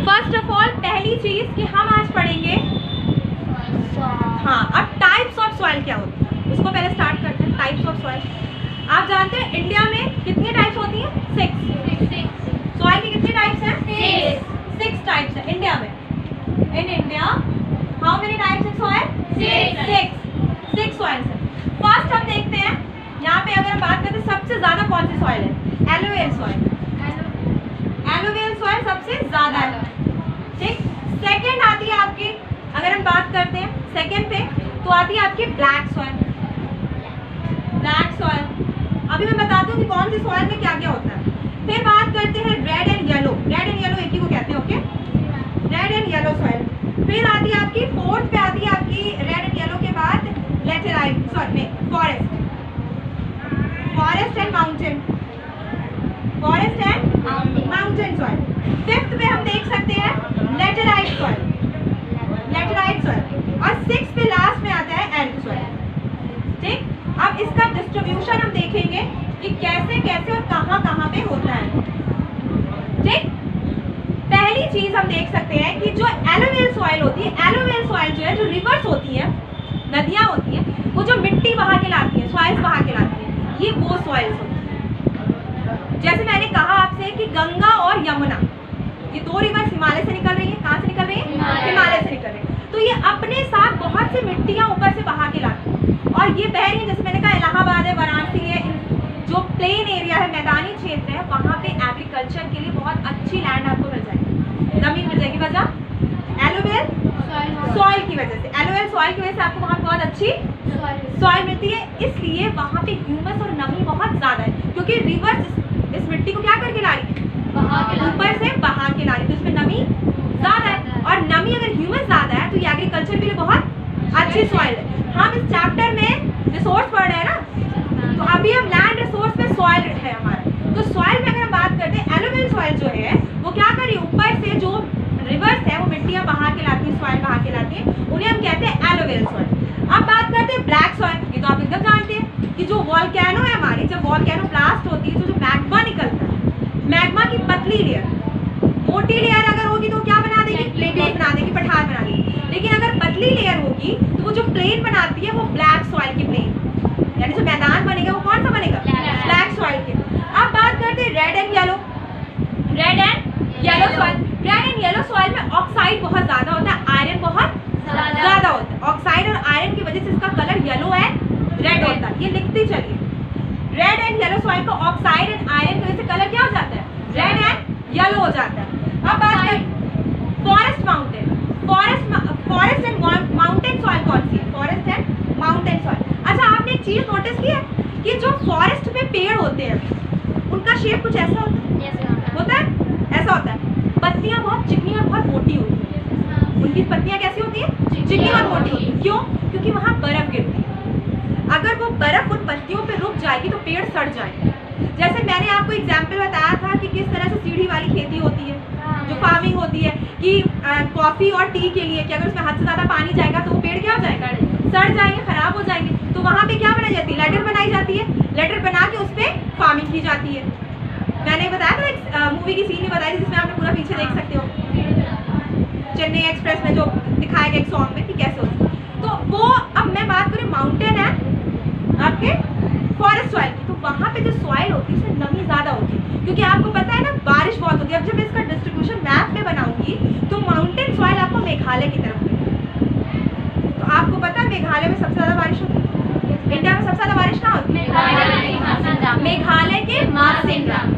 First of all पहली चीज कि हम आज पढ़ेंगे, हाँ, अब टाइप्स ऑफ सॉइल क्या होती है उसको पहले स्टार्ट करते हैं। टाइप्स ऑफ सॉइल आप जानते हैं इंडिया में कितनी टाइप्स होती हैं? 6। सॉइल की कितनी टाइप्स हैं? 6 टाइप्स है इंडिया में। In India how many types of soil? 6 soils है। फर्स्ट हम देखते हैं यहाँ पे, अगर हम बात करते हैं सबसे ज्यादा कौन सी सॉइल है? Alluvial soil. एलुवियल सॉइल सबसे ज्यादा है, ठीक। सेकंड आती है आपकी, अगर हम बात करते हैं सेकंड पे, तो आती है आपकी ब्लैक सॉइल। ब्लैक सॉइल अभी मैं बताती हूँ कि कौन सी सॉइल में क्या क्या होता है। फिर बात करते हैं red and yellow. Red and yellow एक ही को कहते हैं, okay, red and yellow soil. फिर आती है आपकी फोर्थ पे, आती है आपकी रेड एंड येलो के बाद laterite soil, forest, forest and mountain, forest and mountain soil. Fifth पे हम देख सकते हैं लेटेराइट सॉइल, लेटेराइट सॉइल। और सिक्स पे लास्ट में आता है एल्ड सॉइल, ठीक। अब इसका डिस्ट्रीब्यूशन हम देखेंगे कि कैसे कैसे और कहाँ कहाँ पे होता है, ठीक। पहली चीज हम देख सकते हैं कि जो एलुवियल सॉइल होती है, एलुवियल सॉइल जो है, जो रिवर्स होती है, नदियाँ होती हैं, वो जो मिट्टी बहा के लाती है, सॉइल्स बहा के लाती है, ये वो सॉइल्स होती है। जैसे मैंने कहा आपसे कि गंगा और यमुना, ये 2 रिवर्स हिमालय से निकल रही है। कहाँ से निकल रही है? हिमालय से निकल रही है। तो ये अपने साथ बहुत सी मिट्टियाँ ऊपर से बहा के लाती है और ये बह रही है। जैसे मैंने कहा इलाहाबाद है, वाराणसी है, जो प्लेन एरिया है, मैदानी क्षेत्र है, वहाँ पे एग्रीकल्चर के लिए बहुत अच्छी लैंड आपको मिल जाएगी, जमीन मिल जाएगी। वजह एलुवियल सॉइल की वजह से, एलुवियल सॉइल की वजह से आपको वहाँ बहुत अच्छी सॉइल मिलती है। इसलिए वहाँ पे ह्यूमस और नमी बहुत ज्यादा है, क्योंकि रिवर्स इस मिट्टी को क्या करके ला रही है? ऊपर से बहा के ला रही है, तो इसमें नमी ज्यादा है। और नमी अगर ह्यूमस ज्यादा है तो ये एग्रीकल्चर के लिए बहुत अच्छी सॉइल है। हम इस चैप्टर में रिसोर्स पढ़ रहे हैं ना, तो अभी हम लैंड रिसोर्स पे सॉइल है हमारा। तो सॉइल में अगर हम बात करते हैं, एलुवियल सॉइल जो है वो क्या कर रही है? ऊपर से जो रिवर्स है वो मिट्टियाँ बहा के लाती है, सॉइल बहा के लाती है, उन्हें हम कहते हैं एलुवियल सॉइल। अब बात करते हैं ब्लैक सॉइल। ये तो आप एकदम जानते हैं कि जो वॉल्केनो है हमारी, जब वॉल्केनो ब्लास्ट होती है तो जो मैग्मा निकलता है, मैग्मा की पतली लेयर, मोटी लेयर अगर होगी तो क्या बना देगी? प्लेन बना देगी, पठार बना देगी। लेकिन अगर पतली लेयर होगी तो वो जो प्लेन बनाती है वो ब्लैक सॉइल की प्लेन, यानी जो मैदान बनेगा वो कौन सा बनेगा? ब्लैक सॉइल के। अब बात करते हैं red and yellow. Red and yellow soil, red and yellow soil में ऑक्साइड बहुत ज्यादा होता है, आयरन बहुत ज्यादा होता है। ऑक्साइड और आयरन की वजह से इसका कलर येलो एंड रेड होता है। ये लिखते चलिए, रेड एंड येलो सॉइल को ऑक्साइड एंड आयरन की वजह से कलर क्या हो जाता है? रेड एंड येलो हो जाता है। अब बात करें forest mountain, forest and mountain soil कौन सी है? Forest and mountain soil. अच्छा, आपने एक चीज नोटिस की है कि जो फॉरेस्ट में पेड़ होते हैं उनका शेप कुछ ऐसा होता है, ऐसा होता है। पत्तियां बहुत चिकनी और बहुत मोटी होती है। उनकी पत्तियां कैसी होती है? चिकनी और मोटी होती है। क्यों? क्योंकि वहाँ बर्फ गिरती है। अगर वो बर्फ उन पत्तियों पे रुक जाएगी तो पेड़ सड़ जाएंगे। जैसे मैंने आपको एग्जाम्पल बताया था कि किस तरह से सीढ़ी वाली खेती होती है, जो फार्मिंग होती है, कि कॉफी और टी के लिए कि अगर उसमें हद से ज्यादा पानी जाएगा तो वो पेड़ क्या हो जाएगा? सड़ जाएंगे, खराब हो जाएंगे। तो वहाँ पे क्या बनाई जाती है? लेटर बनाई जाती है। लेटर बना के उस पर फार्मिंग की जाती है। मैंने बताया था एक मूवी की सीन भी बताई थी जिसमें आपने पूरा पीछे देख सकते हो, चेन्नई एक्सप्रेस में जो दिखाया गया एक सॉन्ग में कि कैसे होती है। तो वो, अब मैं बात करूँ माउंटेन है आपके फॉरेस्ट सॉइल की, तो वहाँ पे जो सॉइल होती है उसमें नमी ज्यादा होती है, क्योंकि आपको पता है ना बारिश बहुत होती है। अब जब इसका डिस्ट्रीब्यूशन मैप में बनाऊंगी तो माउंटेन सॉइल आपको मेघालय की तरफ मिलेगी। तो आपको पता है मेघालय में सबसे ज्यादा बारिश होती है। इंडिया में सबसे ज्यादा बारिश कहाँ होती है? मेघालय के मार्सेंड्राम।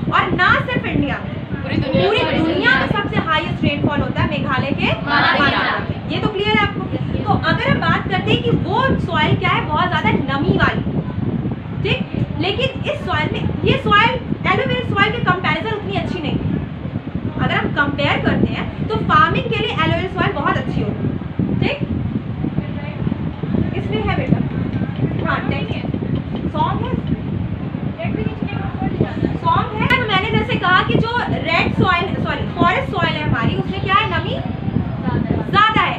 और ना सिर्फ इंडिया में, पूरी दुनिया में सबसे हाईएस्ट रेनफॉल होता है मेघालय के मार्सेंड्राम। ये तो क्लियर है आपको? तो अगर हम बात करते हैं कि वो सॉइल क्या है, बहुत ज्यादा नमी वाली, ठीक। लेकिन इस सॉइल में, ये सॉइल एलुवियल सॉइल के कंपैरिजन उतनी अच्छी नहीं है। अगर हम कंपेयर करते हैं तो फार्मिंग के लिए एलुवियल सॉइल बहुत अच्छी होती है, ठीक। इसमें है बेटा, हाँ सॉन्ग है, सॉन्ग है। तो मैंने जैसे कहा कि जो red soil, sorry forest soil है हमारी, उसमें क्या है? नमी ज्यादा है।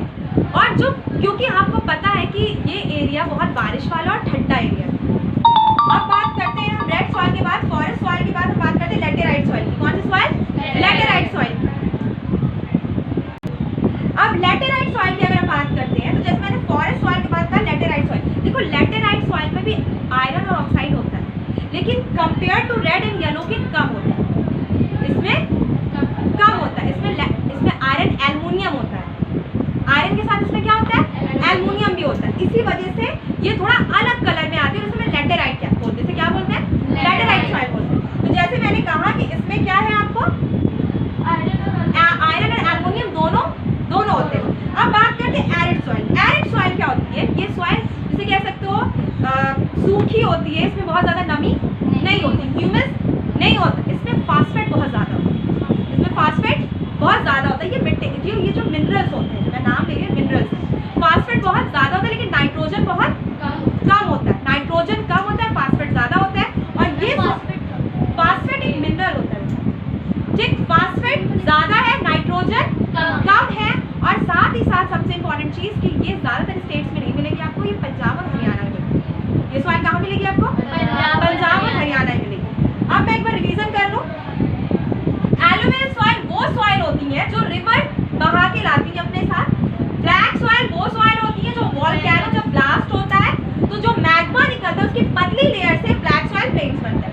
और जो, क्योंकि आपको पता है कि ये एरिया बहुत बारिश वाला और ठंडा एरिया है। अब बात करते हैं हम रेड सॉइल के बाद, फॉरेस्ट सॉइल के बाद हम बात करते हैं लेटेराइट सॉइल की। कौन सी सॉइल? Laterite soil. में भी आयरन और ऑक्साइड होता है, लेकिन compare to red and yellow के कम होता है, इसमें कम होता है। इसमें आयरन एल्युमिनियम होता है, आयरन के साथ इसमें क्या होता है, एल्युमिनियम भी होता है। इसी वजह से ये थोड़ा अलग कलर में आती है, इसमें लैटेराइट क्या बोलते हैं, क्या बोलते हैं, लैटेराइट सॉइल बोलते हैं। तो जैसे मैंने कहा कि इसमें क्या है, आपको आयरन और एल्युमिनियम दोनों होते हैं। अब बात करते हैं एरिड सॉइल। एरिड सॉइल क्या होती है, ये सॉइल जिसे कह सकते हो सूखी होती है, इसमें बहुत ज़्यादा नमी नहीं होती, ह्यूमस नहीं होता, इसमें फास्फेट बहुत ज़्यादा होता है, इसमें फास्फेट बहुत ज़्यादा होता है। ये मिट्टी ये जो मिनरल्स होते हैं, मैं नाम ले रही हूँ मिनरल्स, फास्फेट बहुत ज़्यादा होता है, लेकिन नाइट्रोजन बहुत कम होता है। नाइट्रोजन कम होता है, फास्फेट ज़्यादा होता है। और ये फास्फेट एक मिनरल होता है, ठीक, फास्फेट ज़्यादा है, नाइट्रोजन कम है। और साथ ही साथ सबसे इंपॉर्टेंट चीज़ कि ये ज़्यादातर स्टेट्स में नहीं मिलेगी आपको, ये पंजाब और हरियाणा में मिलेगी। ये सॉइल कहाँ मिलेगी आपको, पंजाब और हरियाणा में मिलेगी। अब मैं एक बार रिवीजन कर लूँ। एलुवियल सॉइल वो सॉइल होती है जो रिवर बहा के लाती है अपने साथ। ब्लैक सॉइल वो सॉइल होती है जो वोल्केनो जब ब्लास्ट होता है तो जो मैग्मा निकलता है उसकी पतली लेयर से ब्लैक सॉइल प्लेन्स बनता है।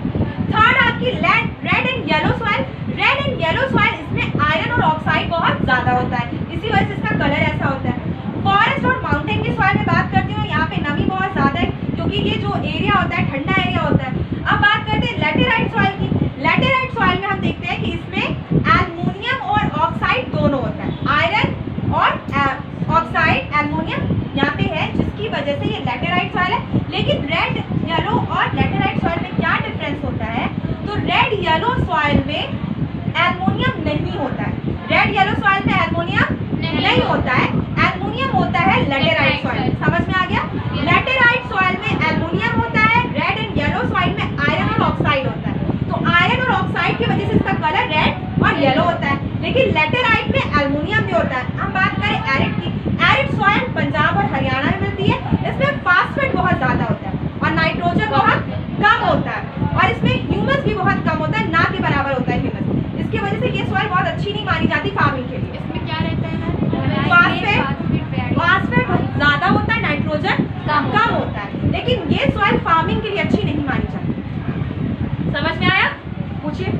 थर्ड आपकी red and yellow soil. Red and yellow soil, इसमें आयरन और ऑक्साइड बहुत ज्यादा होता है, इसी वजह से इसका कलर ऐसा होता है। फॉरेस्ट और माउंटेन की सॉइल में बात करती हूँ, यहाँ पे नमी बहुत ज्यादा है क्योंकि ये जो एरिया होता है ठंडा एरिया होता है। अब बात करते हैं लैटेराइट सॉइल की। लैटेराइट सॉइल में हम देखते हैं कि इसमें एल्युमिनियम और ऑक्साइड दोनों होता है, आयरन और ऑक्साइड एल्युमिनियम यहाँ पे है, जिसकी वजह से ये लैटेराइट सॉइल है। लेकिन रेड येलो और लैटेराइट सॉइल में क्या डिफरेंस होता है, तो रेड येलो सॉइल में एल्युमिनियम नहीं होता है, रेड येलो सॉइल में एल्युमिनियम नहीं होता है, एल्युमिनियम होता है लैटेराइट सॉइल। समझ में आ गया, लैटेराइट सॉइल में एल्युमिनियम होता है, रेड एंड येलो सॉइल में आयरन और ऑक्साइड होता है। तो आयरन और ऑक्साइड की वजह से इसका कलर रेड और येलो होता है, लेकिन लैटेराइट में एल्युमिनियम भी होता है। हम बात करें एरिड की, एरिड सॉइल पंजाब और हरियाणा में मिलती है, इसमें फास्फेट बहुत ज्यादा होता है और नाइट्रोजन बहुत कम होता है, और इसमें ह्यूमस भी बहुत कम होता है, ना के बराबर होता है ह्यूमस। इसकी वजह से ये सॉइल बहुत अच्छी नहीं मानी जाती फार्मिंग के लिए। इसमें क्या रहता है, फास्फेट ज्यादा होता है, नाइट्रोजन कम होता है, लेकिन ये सॉइल फार्मिंग के लिए अच्छी नहीं मानी जाती। समझ में आया, पूछिए।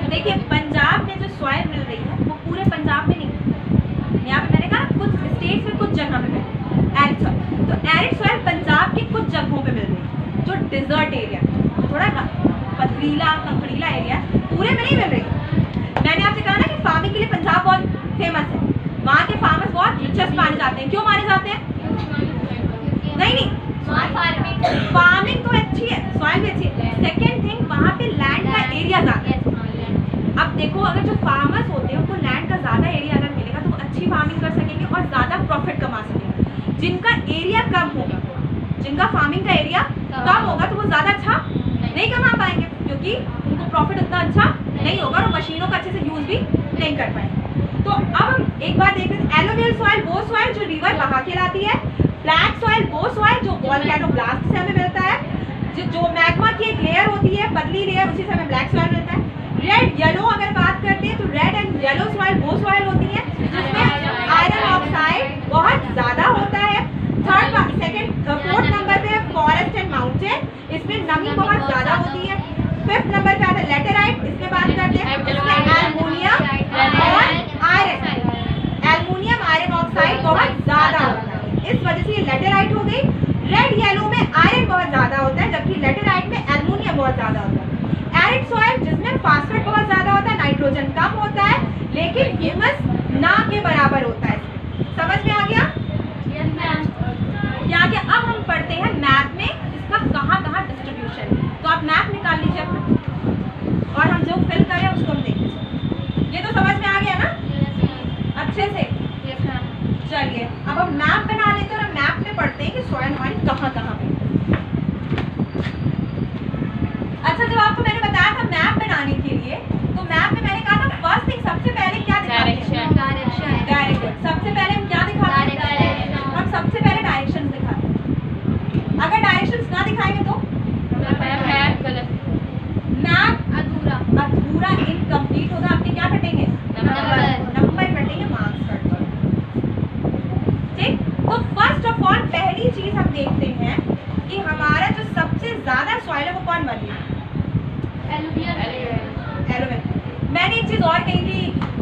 देखिए पंजाब में जो सॉइल मिल रही है वो पूरे पंजाब में नहीं, यहाँ पे मैंने कहा कुछ स्टेट्स में कुछ जगह पे एरिड सॉइल, तो एरिड सॉइल पंजाब की कुछ जगहों पे मिल रही है, जो डिजर्ट एरिया, थोड़ा पथरीला कंकड़ीला एरिया, पूरे में नहीं मिल रही। मैंने आपसे कहा ना कि फार्मिंग के लिए पंजाब बहुत फेमस है, वहाँ के फार्मर्स बहुत दिलचस्प माने जाते हैं। क्यों माने जाते हैं, नहीं फार्मिंग तो अच्छी है, सॉइल भी अच्छी है, सेकेंड थिंग वहाँ पे लैंड का एरिया ज़्यादा है। अब देखो अगर जो फार्मर्स होते हैं उनको लैंड का ज़्यादा एरिया अगर मिलेगा तो वो अच्छी फार्मिंग कर सकेंगे और ज़्यादा प्रॉफिट कमा सकेंगे। जिनका एरिया कम होगा, जिनका फार्मिंग का एरिया कम होगा तो वो ज़्यादा अच्छा नहीं कमा पाएंगे, क्योंकि उनको प्रॉफिट उतना अच्छा नहीं होगा और मशीनों का अच्छे से यूज़ भी नहीं कर पाएंगे। तो अब हम एक बार देखते हैं, एलुवियल सॉइल वो सॉइल जो रिवर बहा के लाती है, ब्लैक सॉइल वो सॉइल जो वोल्केनो ब्लास्ट से हमें मिलता है, जो मैग्मा की एक लेयर होती है, पतली लेयर, उसी से हमें ब्लैक सॉइल मिलता है। रेड येलो अगर बात करते हैं तो रेड एंड येलो सॉइल वो सॉइल होती है जिसमें आयरन ऑक्साइड बहुत ज्यादा होता है। फोर्थ नंबर पे है फॉरेस्ट एंड माउंटेन, इसमें नमी बहुत ज्यादा होती है। फिफ्थ नंबर पे आता है लैटेराइट, इसमें बात करते हैं, इसमें एल्युमिनियम और आयरन, एल्युमिनियम आयरन ऑक्साइड बहुत ज्यादा होता है, इस वजह से ये लैटेराइट हो गई। रेड येलो में आयरन बहुत ज्यादा होता है, जबकि लैटेराइट में एल्युमिनियम बहुत ज्यादा होता है। एरिड सॉइल जिसमें फास्फेट बहुत ज्यादा होता है, नाइट्रोजन कम होता है, लेकिन ह्यूमस ना के बराबर होता है। समझ में आ गया, क्या क्या। अब हम पढ़ते हैं मैप में इसका कहाँ कहाँ डिस्ट्रीब्यूशन। तो आप मैप निकाल लीजिए अपना, और हम जो फिल करें उसको हम देखें। ये तो समझ में आ गया ना अच्छे से। चलिए अब हम मैप बना लेते हैं और मैप में पढ़ते हैं कि सॉइल हमारी कहाँ कहाँ पे। अच्छा, जब आपको मैंने बताया था मैप बनाने के लिए, तो मैप में मैंने कहा था फर्स्ट थिंग सबसे पहले क्या दिखाते हैं, डायरेक्शन। सबसे पहले हम क्या दिखाते हैं, हम सबसे पहले डायरेक्शन दिखाते हैं। अगर डायरेक्शंस ना दिखाएंगे तो मैप अधूरा इनकम्प्लीट होगा, आपके क्या कटेंगे, नंबर कटेंगे, मार्क्स कटेंगे। सॉइल है वो कौन वाली है? एलोवेल। मैंने एक चीज और कही थी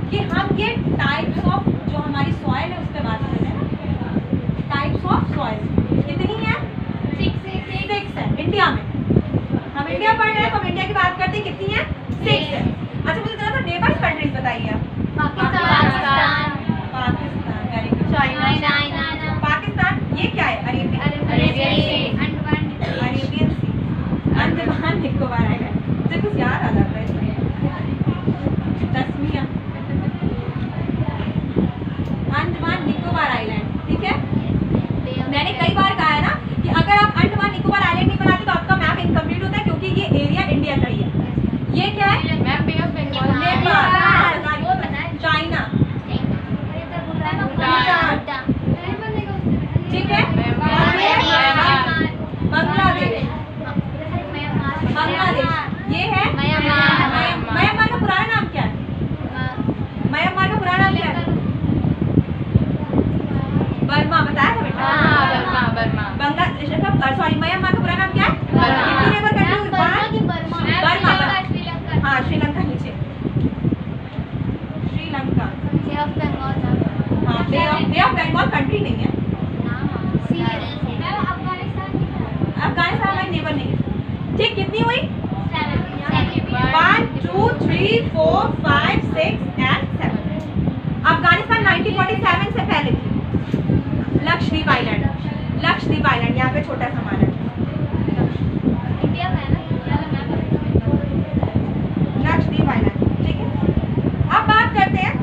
कि हम ये टाइप्स ऑफ जो हमारी सॉइल है उस पर बात कर रहे हैं। टाइप्स ऑफ सॉइल कितनी है? 6 है इंडिया में। हम इंडिया पढ़ रहे हैं तो हम इंडिया की बात करते हैं, कितनी है? 6 है। अच्छा मुझे जरा सा नेबर्स कंट्रीज बताइए आप। Pakistan, very good. पाकिस्तान, ये क्या है? अरेबियन सी, अंडमान निकोबार आइलैंड। मुझे कुछ याद आ जाता है इसमें, तस्मिया, अंडमान निकोबार आइलैंड, ठीक है। मैंने कई बार कहा है ना कि अगर आप अंडमान निकोबार आइलैंड नहीं बनाते तो आपका मैप इनकम्प्लीट होता है, क्योंकि ये एरिया इंडिया का ही है। ये क्या है? नेपाल, चाइना, ठीक है, बांग्लादेश, ये है म्यांमार का पुराना नाम क्या है? म्यांमार का पुराना नाम क्या है? बर्मा, बताया था बेटा। बांग्लादेश का, सॉरी, म्यांमार का पुराना नाम क्या है? कितनी नेबर कंट्री? बर्मा। हाँ, श्रीलंका नीचे, श्रीलंका। हाँ, बे ऑफ बंगाल कंट्री नहीं है। अफगानिस्तान हमारी नेबर नहीं है। ठीक, कितनी हुई? 1 2 3 4 5 6 and 7। अफगानिस्तान 1947 से पहले थी। लक्षद्वीप आइलैंड, यहाँ पे छोटा सा हमारा लक्षद्वीप आइलैंड, ठीक है। अब बात करते हैं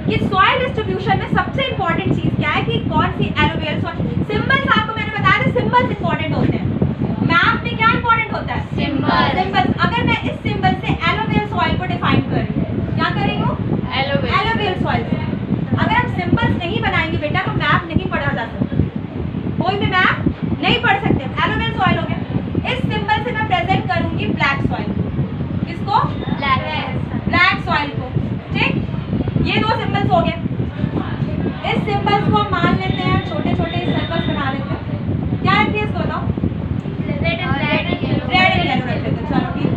कि सॉइल डिस्ट्रीब्यूशन में सबसे इंपॉर्टेंट चीज क्या है कि कौन सी एलोवियल सॉइल। सिंबल्स आपको मैंने बताया था, सिंबल्स इंपॉर्टेंट होते हैं। मैप में क्या इंपॉर्टेंट होता है? सिंबल्स। अगर मैं इस सिंबल से एलोवियल सॉइल को डिफाइन कर रही हूँ, क्या कर रही हूँ? Alluvial soil. अगर हम सिंबल्स नहीं बनाएंगे बेटा तो मैप नहीं पढ़ा जा सकता, कोई भी मैप नहीं पढ़ सकते। एलोवियल सॉइल हो गया। इस सिंबल से मैं प्रेजेंट करूंगी ब्लैक सॉइल। किसको? ब्लैक सॉइल को, ठीक। ये दो सिंबल्स हो गए। इस सिंबल्स को हम मान लेते हैं, छोटे छोटे सर्कल्स बना लेते हैं। क्या रखते हैं इसको बताओ? रेड एंड येलो रख लेते हैं। चलो ठीक,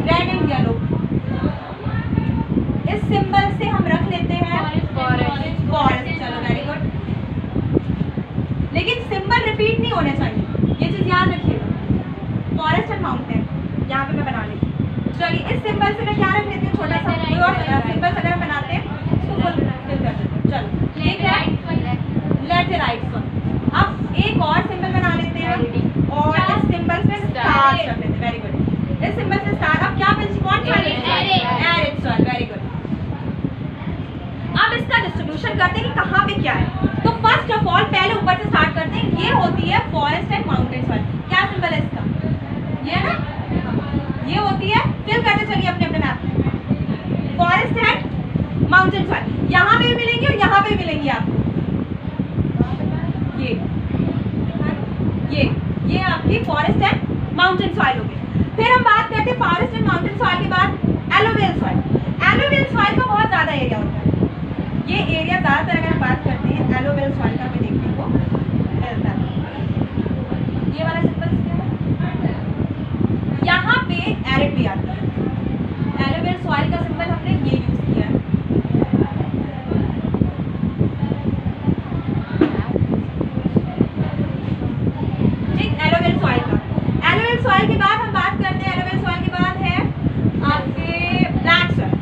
रेड एंड येलो। इस सिंबल से हम रख लेते हैं फॉरेस्ट। चलो वेरी गुड। लेकिन सिंबल रिपीट नहीं होने चाहिए, ये चीज याद रखिएगा। फॉरेस्ट एंड माउंटेन यहाँ पे मैं बना लेती हूँ। चलिए, इस सिंबल से मैं क्या रख लेती हूँ? छोटा सा कोई और सिंबल्स अगर हम बनाते हैं तो फुल फिल कर देते हैं। चलो ठीक है, लेटराइट वन। अब एक और सिंबल बना लेते हैं और इस सिंबल से स्टार रख लेते हैं। Very good. इस सिंबल से स्टार। अब क्या बची? कौन सा? Arid soil. Very good. अब इसका डिस्ट्रीब्यूशन करते हैं कि कहाँ पे क्या है। तो फर्स्ट ऑफ ऑल पहले ऊपर से स्टार्ट करते हैं। ये होती है फॉरेस्ट एंड माउंटेन सॉइल। क्या सिंबल है इसका? ये है ना, ये होती है। फिर करते चलिए अपने अपने map. Forest and mountain soil यहाँ पे भी मिलेंगी और यहाँ पे भी मिलेंगी आपको। ये आपकी फॉरेस्ट एंड माउंटेन सॉइल होगी। फिर हम बात करते हैं फॉरेस्ट एंड माउंटेन सॉइल के बाद एलोवियल सॉइल। एलोवियल सॉइल का बहुत ज्यादा एरिया होता है। ये एरिया ज्यादातर अगर हम बात करते हैं एलोवियल सॉइल का हमें देखने को मिलता है। ये वाला सिंबल क्या है? यहाँ पे एरिड भी आता है। एलोवियल सॉइल का सिंबल हमने ये यूज किया है। एलोवियल सॉइल का। एलोवियल सॉइल के बाद हम बात करते हैं, एलोवियल सॉइल के बाद है आपके ब्लैक सॉइल।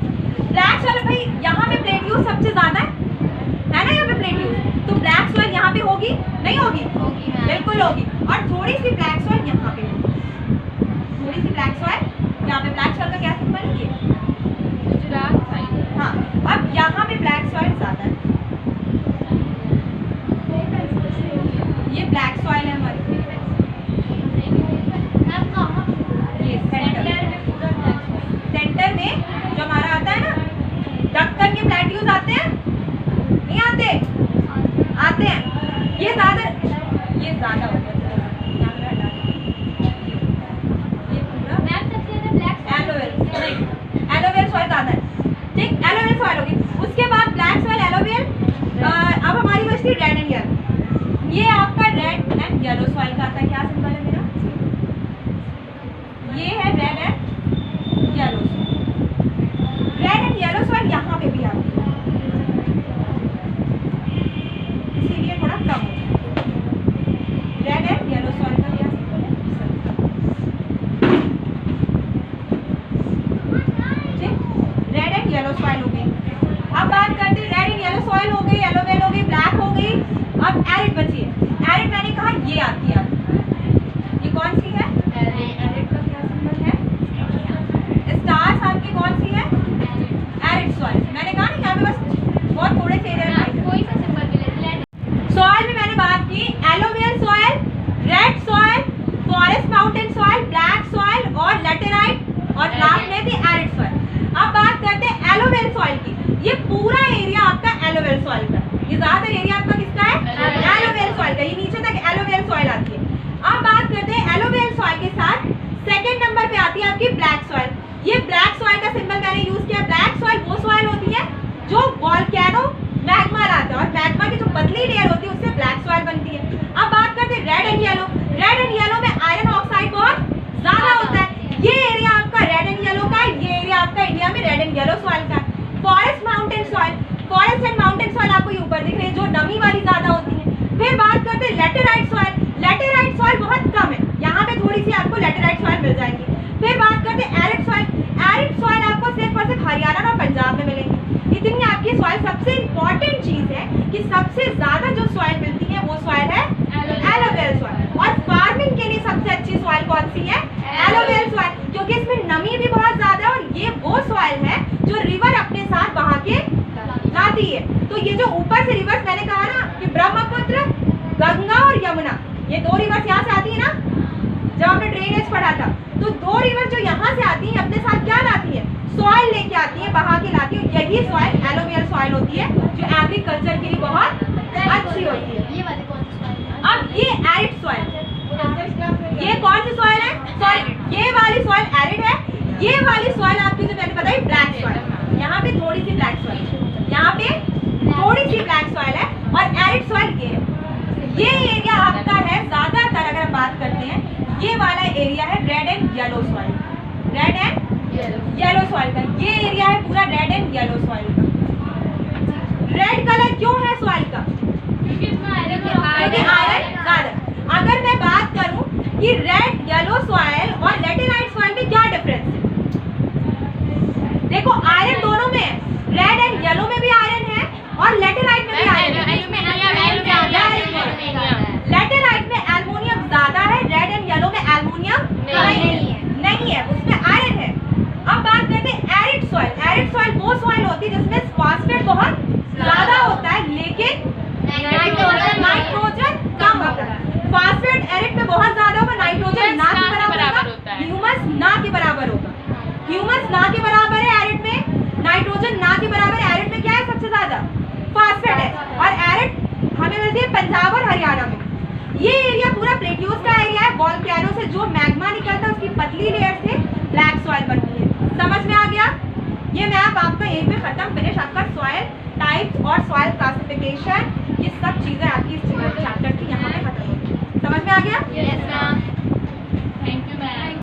ब्लैक सॉइल भाई यहाँ पे प्लेट यूज सबसे ज्यादा है ना, यहाँ पे प्लेट यूज। तो ब्लैक सॉइल यहाँ पे होगी? नहीं होगी? बिल्कुल होगी। और थोड़ी सी ब्लैक सॉइल यहाँ पे होगी। थोड़ी सी ब्लैक सॉइल यहाँ पे। ब्लैक सॉइल का क्या सिंबल है? ये। हाँ, अब यहाँ पे ब्लैक सॉइल ज्यादा है। ये ब्लैक सॉइल है हमारी। सेंटर में जो हमारा आता है ना, डक्कन के प्लेट्यूज आते हैं, नहीं आते? आते हैं। ये ज्यादा होता है। ये पूरा एलोवियल सॉइल ज्यादा है, ठीक। एलोवियल सॉइल होगी। उसके बाद ब्लैक सॉइल, एलोवियल। अब हमारी बचती है रेड एंड येलो। ये आपका रेड एंड येलो सॉइल का आता है। क्या सिंबल है मेरा? सॉइल हो गई। अब बात करते हैं रेड एंड येलो सॉइल हो गई, एलोवेल हो गई, ब्लैक हो गई। अब एरिड बची है। एरिड मैंने कहा ये आती है, ये कौन सी है? एरिड का क्या सिंबल है? स्टार्स आपकी कौन सी है? Arid soil. मैंने कहा ना यहाँ पे बस बहुत थोड़े से एरिया में कोई सा सिंबल मिले। सॉइल में मैंने बात की alloy wheel soil, red soil, forest mountain soil, black soil और लैटेराइट और लास्ट में थी एरिड सॉइल। अब बात करते हैं एलोवेल सॉइल की। ये पूरा एरिया आपका एलोवेल सॉइल का, ये ज्यादातर एरिया आपका किसका है? एलोवेल सॉइल का। ये नीचे तक एलोवेल सॉइल आती है। अब बात करते हैं एलोवेल सॉइल के साथ सेकंड नंबर पे आती है आपकी ब्लैक सॉइल। ये ब्लैक सॉइल का सिंबल मैंने यूज किया। ब्लैक सॉइल वो सॉइल होती है जो वोल्केनो मैग्मा लाता है और मैग्मा की जो पतली लेयर होती है उससे ब्लैक सॉइल बनती है। अब बात करते हैं red and yellow. Red and yellow में आयरन ऑक्साइड बहुत ज्यादा होता है। ये एरिया आपका रेड एंड येलो का, ये एरिया आपका इंडिया में रेड एंड येलो सॉइल का। Forest mountain soil, forest and mountain soil आपको ये ऊपर दिख रही है जो नमी वाली ज्यादा होती है। फिर बात करते हैं लैटेराइट सॉइल। लैटेराइट सॉइल बहुत कम है, यहाँ पे थोड़ी सी आपको लैटेराइट सॉइल मिल जाएगी। फिर बात करते हैं एरिड सॉइल। एरिड सॉइल आपको सिर्फ और सिर्फ हरियाणा और पंजाब में मिलेंगी। इतनी आपकी सॉइल सबसे इंपॉर्टेंट चीज है कि सबसे ज्यादा जो सॉइल मिलती है वो सॉइल है एलोवेल सॉइल। और फार्मिंग के लिए सबसे अच्छी सॉइल कौन सी है? एलोवेल सॉइल, क्योंकि इसमें नमी भी बहुत ज्यादा है और ये वो सॉइल है जो रिवर अपने साथ बहा के लाती है। तो ये जो ऊपर से रिवर्स मैंने कहा ना कि ब्रह्मपुत्र, गंगा और यमुना, ये दो रिवर्स यहाँ से आती है ना, जब आपने ड्रेनेज पढ़ा था, तो दो रिवर जो यहाँ से आती है अपने साथ क्या लाती है? सॉइल लेके आती है, बहा के लाती है। यही सॉइल एलोवेल सॉइल होती है जो एग्रीकल्चर के लिए बहुत अच्छी होती है। ये वाली कौन सी सॉइल है? अब ये एरिड सॉइल, ये कौन सी सॉइल है? सॉइल, ये वाली सॉइल एरिड है। ये वाली सॉइल आपकी जो मैंने बताई ब्लैक सॉइल, यहाँ पे थोड़ी सी ब्लैक सॉइल, यहाँ पे थोड़ी सी ब्लैक सॉइल है और एरिड सॉइल ये एरिया आपका है ज्यादातर। अगर हम बात करते हैं ये वाला एरिया है red and yellow soil, red and yellow soil का ये एरिया है पूरा रेड एंड येलो सॉइल का। रेड कलर क्यों है सॉइल का? क्योंकि आयरन ज्यादा। अगर मैं बात करूं कि रेड येलो सॉइल और लैटेराइट सॉइल में क्या डिफरेंस है, देखो आयरन दोनों में है। रेड एंड येलो में भी आयरन है और लैटेराइट में भी आयरन है। लैटेराइट में एल्युमिनियम ज्यादा है, रेड एंड येलो में एल्युमिनियम नहीं है, उसमें आयरन है। अब बात करते हैं एरिड सॉइल। एरिड सॉइल वो सॉइल होती है जिसमें फॉस्फेट बहुत ज्यादा होता है लेकिन नाइट्रोजन कम होता है। फॉस्फेट एरिड में बहुत ज्यादा होगा, नाइट्रोजन ना के बराबर होगा, ह्यूमस ना के बराबर होगा। ह्यूमस ना के बराबर है एरिड में, नाइट्रोजन ना के बराबर है। एरिड में क्या है सबसे ज्यादा? फॉस्फेट है। और एरिड हमें मिलती है पंजाब और हरियाणा में। ये एरिया पूरा प्लेट्यूज का एरिया है। वोल्केनो से जो मैग्मा निकलता है उसकी पतली लेयर से ब्लैक सॉइल बनती है। समझ में आ गया? ये मैप आपका यहीं पे खत्म, फिनिश। आपका सॉइल टाइप्स और सॉइल क्लासिफिकेशन, ये सब चीजें आपकी इस चैप्टर की यहाँ पे खत्म होती है। समझ में आ गया? Yes ma'am.